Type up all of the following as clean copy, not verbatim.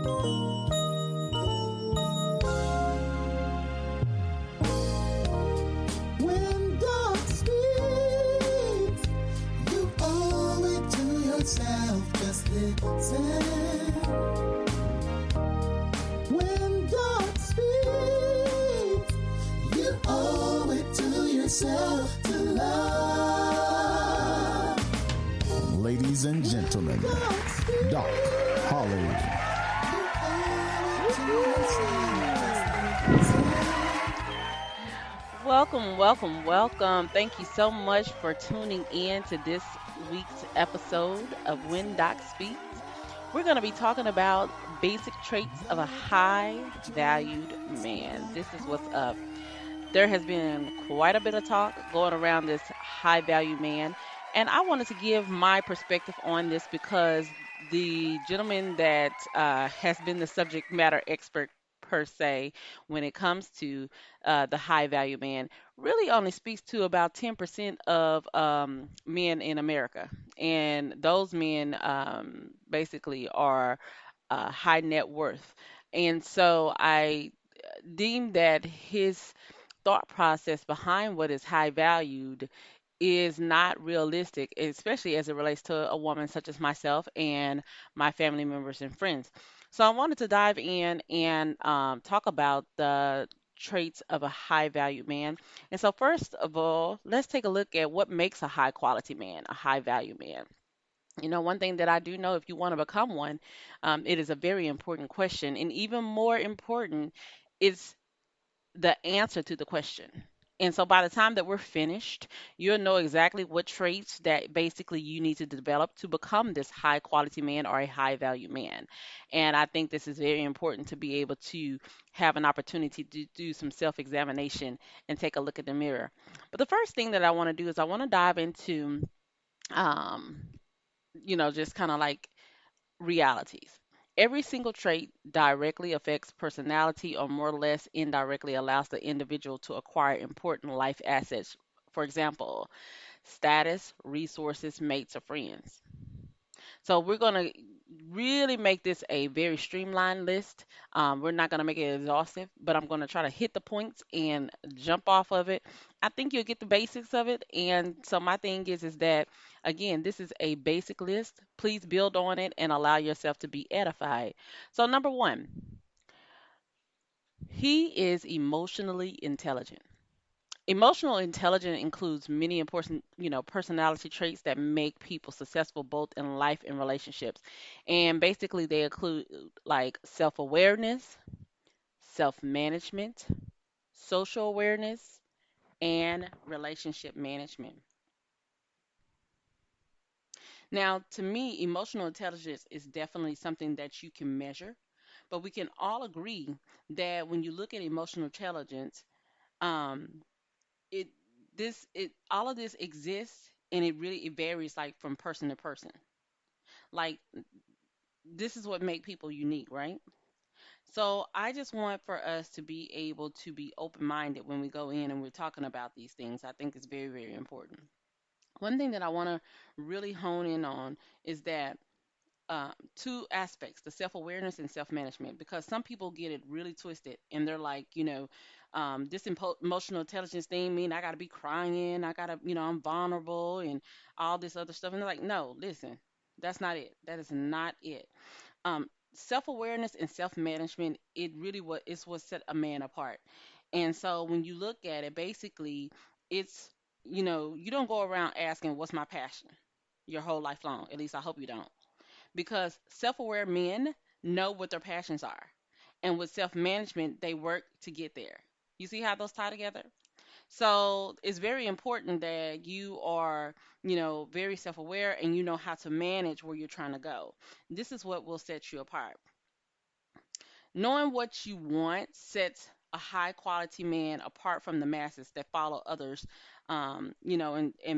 When God speaks, you owe it to yourself. Just listen. When God speaks, you owe it to yourself to love. Ladies and gentlemen, Doc Holly. Welcome, welcome, welcome. Thank you so much for tuning in to this week's episode of When Doc Speaks. We're going to be talking about basic traits of a high valued man. This is what's up. There has been quite a bit of talk going around this high value man, and I wanted to give my perspective on this because the gentleman that has been the subject matter expert per se when it comes to the high value man really only speaks to about 10% of men in America. And those men basically are high net worth. And so I deem that his thought process behind what is high valued is not realistic, especially as it relates to a woman such as myself and my family members and friends. So I wanted to dive in and talk about the traits of a high value man. And so, first of all, let's take a look at what makes a high quality man, a high value man. One thing that I do know, if you want to become one, it is a very important question. And even more important is the answer to the question. And so by the time that we're finished, you'll know exactly what traits that basically you need to develop to become this high quality man or a high value man. And I think this is very important to be able to have an opportunity to do some self examination and take a look at the mirror. But the first thing that I want to do is I want to dive into, um, just kind of like realities. Every single trait directly affects personality or more or less indirectly allows the individual to acquire important life assets. For example, status, resources, mates, or friends. So we're going to really make this a very streamlined list. We're not going to make it exhaustive, but I'm going to try to hit the points and jump off of it. I think you'll get the basics of it. And so my thing is that again, this is a basic list. Please build on it and allow yourself to be edified. So number one, he is emotionally intelligent. Emotional intelligence includes many important, personality traits that make people successful both in life and relationships. And basically they include like self-awareness, self-management, social awareness, and relationship management. Now, to me, emotional intelligence is definitely something that you can measure, but we can all agree that when you look at emotional intelligence, um, it it all of this exists and it varies like from person to person. Like this is what make people unique, right? So I just want for us to be able to be open-minded when we go in and we're talking about these things. I think it's very, very important. One thing that I want to really hone in on is that two aspects, the self-awareness and self-management, because some people get it really twisted and they're like, this emotional intelligence thing mean I got to be crying, I got to, I'm vulnerable and all this other stuff. And they're like, no, listen, that's not it. That is not it. Self-awareness and self-management, it really what set a man apart. And so when you look at it, basically, it's, you don't go around asking, what's my passion your whole life long. At least I hope you don't, because self-aware men know what their passions are, and with self-management they work to get there. You see how those tie together? So it's very important that you are, very self-aware and you know how to manage where you're trying to go. This is what will set you apart. Knowing what you want sets a high quality man apart from the masses that follow others, and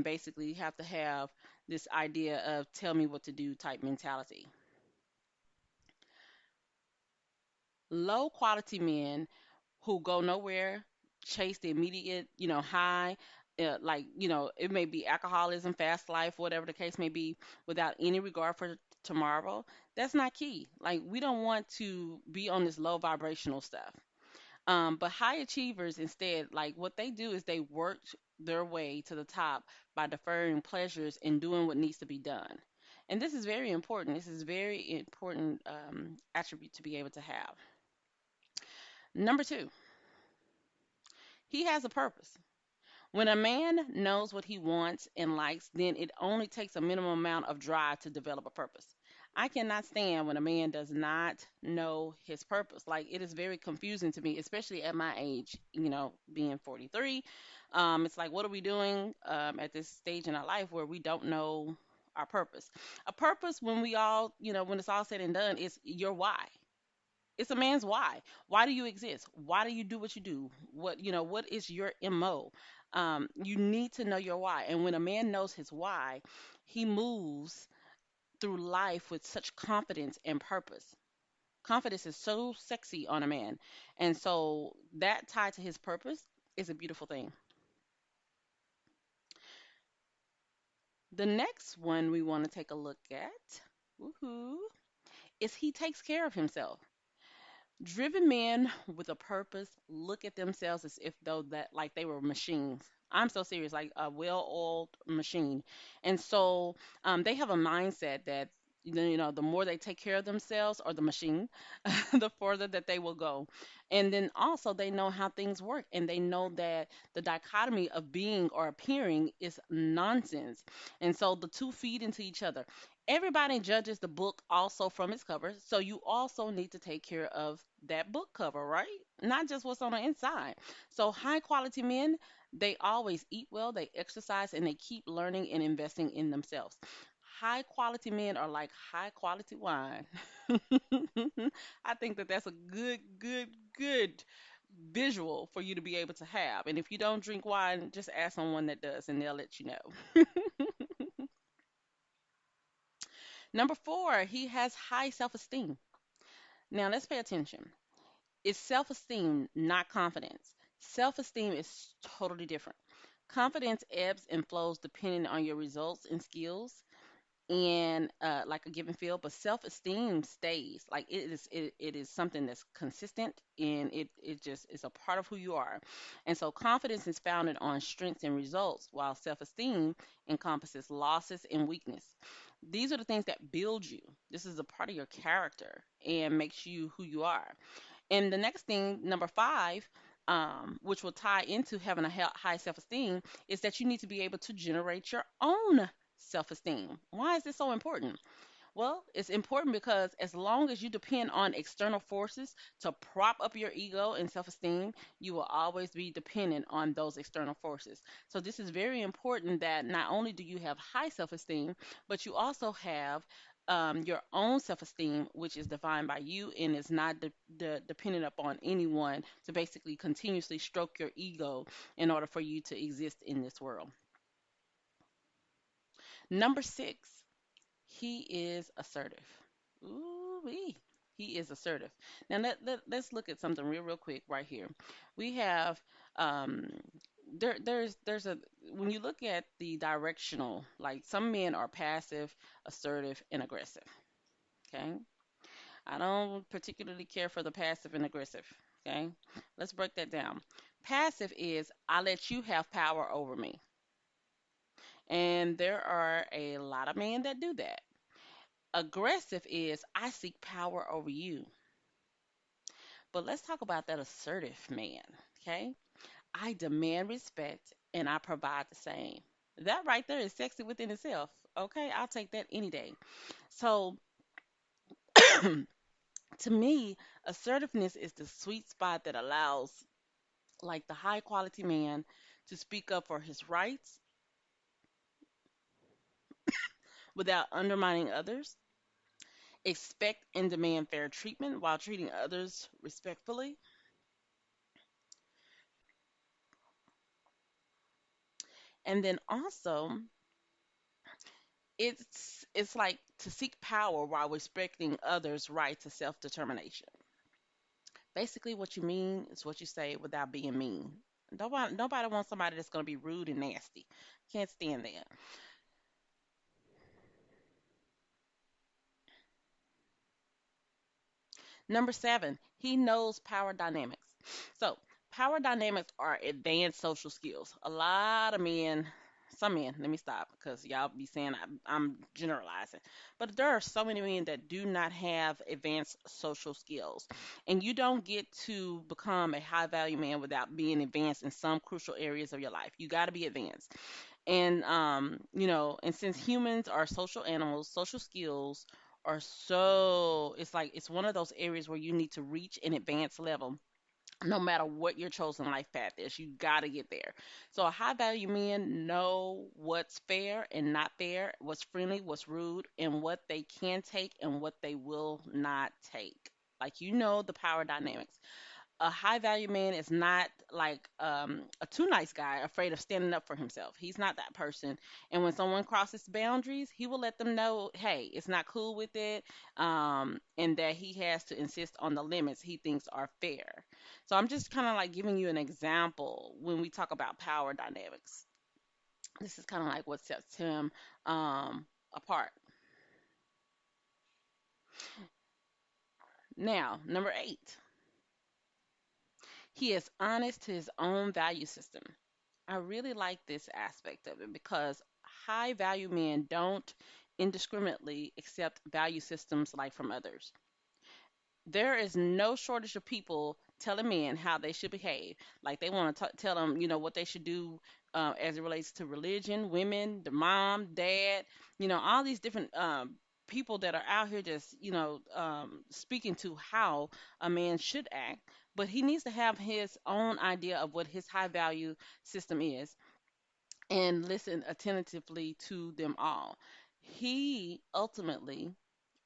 basically have to have this idea of tell me what to do type mentality. Low quality men who go nowhere, chase the immediate, high. like it may be alcoholism, fast life, whatever the case may be, without any regard for tomorrow. That's not key. Like, we don't want to be on this low vibrational stuff. But high achievers instead, like, what they do is they work their way to the top by deferring pleasures and doing what needs to be done. And this is very important. This is very important attribute to be able to have. Number two, he has a purpose. When a man knows what he wants and likes, then it only takes a minimum amount of drive to develop a purpose. I cannot stand when a man does not know his purpose. Like, it is very confusing to me, especially at my age, being 43. It's like, what are we doing at this stage in our life where we don't know our purpose? A purpose, when when it's all said and done, is your why. It's a man's why. Why do you exist? Why do you do what you do? What is your MO? You need to know your why. And when a man knows his why, he moves through life with such confidence and purpose. Confidence is so sexy on a man. And so that tied to his purpose is a beautiful thing. The next one we want to take a look at, woohoo, is he takes care of himself. Driven men with a purpose look at themselves as if though that like they were machines. I'm so serious, like a well-oiled machine. And so they have a mindset that the more they take care of themselves or the machine, the further that they will go. And then also they know how things work, and they know that the dichotomy of being or appearing is nonsense. And so the two feed into each other. Everybody judges the book also from its cover, so you also need to take care of that book cover, right? Not just what's on the inside. So high quality men, they always eat well, they exercise, and they keep learning and investing in themselves. High quality men are like high quality wine. I think that that's a good visual for you to be able to have. And if you don't drink wine, just ask someone that does, and they'll let you know. Number four, he has high self esteem. Now, let's pay attention. It's self esteem, not confidence. Self esteem is totally different. Confidence ebbs and flows depending on your results and skills and like a given field, but self-esteem stays. Like, it is something that's consistent, and it just is a part of who you are. And so confidence is founded on strengths and results, while self-esteem encompasses losses and weakness. These are the things that build you. This is a part of your character and makes you who you are. And the next thing, number five, which will tie into having a high self esteem, is that you need to be able to generate your own self esteem. Why is this so important? Well, it's important because as long as you depend on external forces to prop up your ego and self esteem, you will always be dependent on those external forces. So, this is very important that not only do you have high self esteem, but you also have your own self esteem, which is defined by you and is not dependent upon anyone to basically continuously stroke your ego in order for you to exist in this world. Number six, he is assertive. Ooh wee. He is assertive. Now let's look at something real quick right here. We have um there's a when you look at the directional, like, some men are passive, assertive, and aggressive. Okay. I don't particularly care for the passive and aggressive. Okay. Let's break that down. Passive is I let you have power over me. And there are a lot of men that do that. Aggressive is I seek power over you. But let's talk about that assertive man, okay? I demand respect and I provide the same. That right there is sexy within itself, okay? I'll take that any day. So, to me, assertiveness is the sweet spot that allows, like, the high quality man to speak up for his rights without undermining others, expect and demand fair treatment while treating others respectfully, and then also it's like to seek power while respecting others' right to self-determination. Basically, what you mean is what you say without being mean. Nobody wants somebody that's going to be rude and nasty. Can't stand that. Number seven, he knows power dynamics. So, power dynamics are advanced social skills. A lot of men, some men, let me stop because y'all be saying I'm generalizing, but there are so many men that do not have advanced social skills. And you don't get to become a high value man without being advanced in some crucial areas of your life. You got to be advanced. And and since humans are social animals, social skills are so it's like it's one of those areas where you need to reach an advanced level no matter what your chosen life path is. You got to get there. So a high value men know what's fair and not fair, what's friendly, what's rude, and what they can take and what they will not take. Like, the power dynamics. A high value man is not like a too nice guy afraid of standing up for himself. He's not that person. And when someone crosses boundaries, he will let them know, hey, it's not cool with it, and that he has to insist on the limits he thinks are fair. So I'm just kind of like giving you an example when we talk about power dynamics. This is kind of like what sets him apart. Now, number eight, he is honest to his own value system. I really like this aspect of it because high value men don't indiscriminately accept value systems like from others. There is no shortage of people telling men how they should behave. Like they want to tell them, what they should do as it relates to religion, women, the mom, dad, all these different people that are out here just, speaking to how a man should act. But he needs to have his own idea of what his high value system is and listen attentively to them all. He ultimately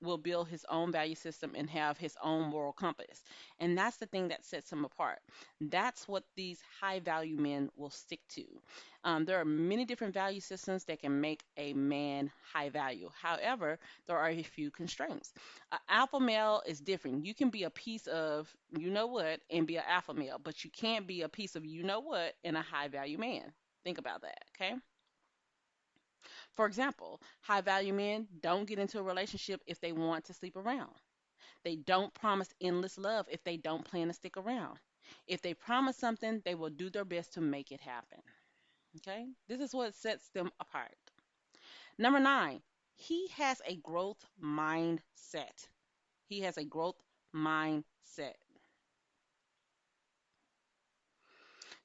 will build his own value system and have his own moral compass. And that's the thing that sets him apart. That's what these high value men will stick to. There are many different value systems that can make a man high value. However, there are a few constraints. An alpha male is different. You can be a piece of you know what and be an alpha male, but you can't be a piece of you know what and a high value man. Think about that, okay? For example, high value men don't get into a relationship if they want to sleep around. They don't promise endless love if they don't plan to stick around. If they promise something, they will do their best to make it happen. Okay? This is what sets them apart. Number nine, he has a growth mindset. He has a growth mindset.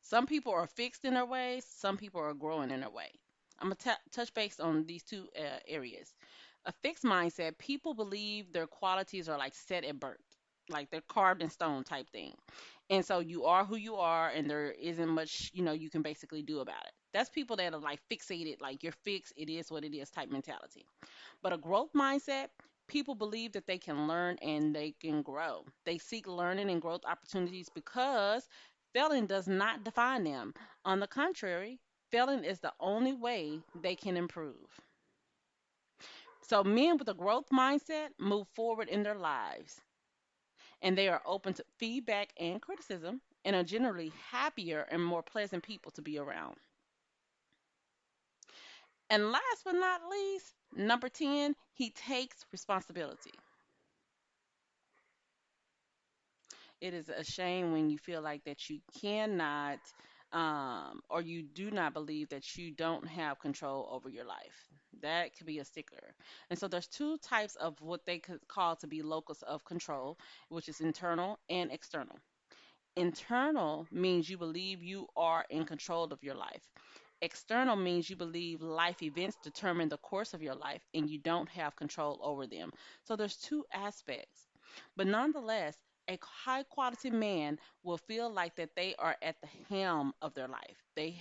Some people are fixed in their ways, some people are growing in their way. I'm going to touch base on these two areas. A fixed mindset, people believe their qualities are like set at birth, like they're carved in stone type thing. And so you are who you are, and there isn't much, you can basically do about it. That's people that are like fixated, like you're fixed, it is what it is type mentality. But a growth mindset, people believe that they can learn and they can grow. They seek learning and growth opportunities because failing does not define them. On the contrary, failing is the only way they can improve. So men with a growth mindset move forward in their lives and they are open to feedback and criticism and are generally happier and more pleasant people to be around. And last but not least, number 10, he takes responsibility. It is a shame when you feel like that you cannot or you do not believe that you don't have control over your life. That could be a sticker. And so there's two types of what they could call to be locus of control, which is internal and external. Internal means you believe you are in control of your life. External means you believe life events determine the course of your life and you don't have control over them. So there's two aspects. But nonetheless, a high quality man will feel like that they are at the helm of their life. They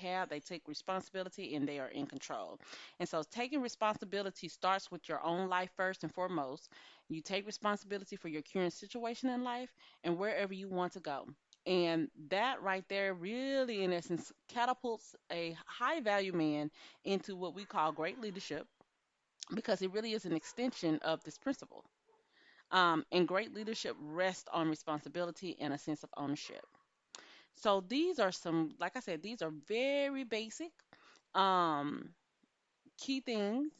take responsibility and they are in control. And so taking responsibility starts with your own life first and foremost. You take responsibility for your current situation in life and wherever you want to go. And that right there really, in essence, catapults a high value man into what we call great leadership because it really is an extension of this principle. And great leadership rests on responsibility and a sense of ownership. So these are some, like I said, these are very basic um, key things,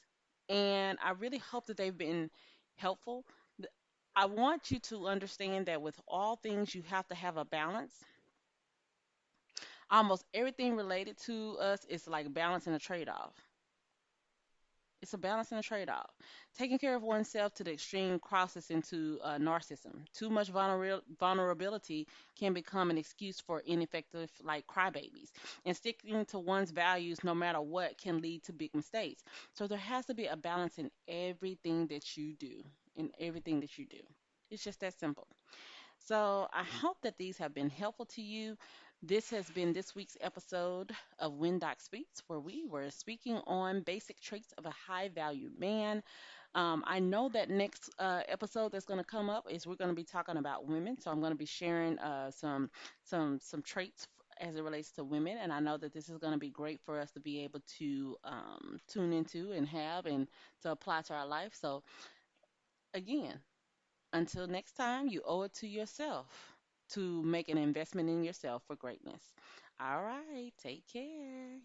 and I really hope that they've been helpful. Th- I want you to understand that with all things, you have to have a balance. Almost everything related to us is like balance and a trade-off. It's a balance and a trade-off. Taking care of oneself to the extreme crosses into narcissism. Too much vulnerability can become an excuse for ineffective, like crybabies. And sticking to one's values, no matter what, can lead to big mistakes. So there has to be a balance in everything that you do. In everything that you do. It's just that simple. So I hope that these have been helpful to you. This has been this week's episode of When Doc Speaks, where we were speaking on basic traits of a high value man. I know that next episode that's going to come up is we're going to be talking about women. So I'm going to be sharing some traits as it relates to women, and I know that this is going to be great for us to be able to tune into and have and to apply to our life. So again, until next time, you owe it to yourself to make an investment in yourself for greatness. All right, take care.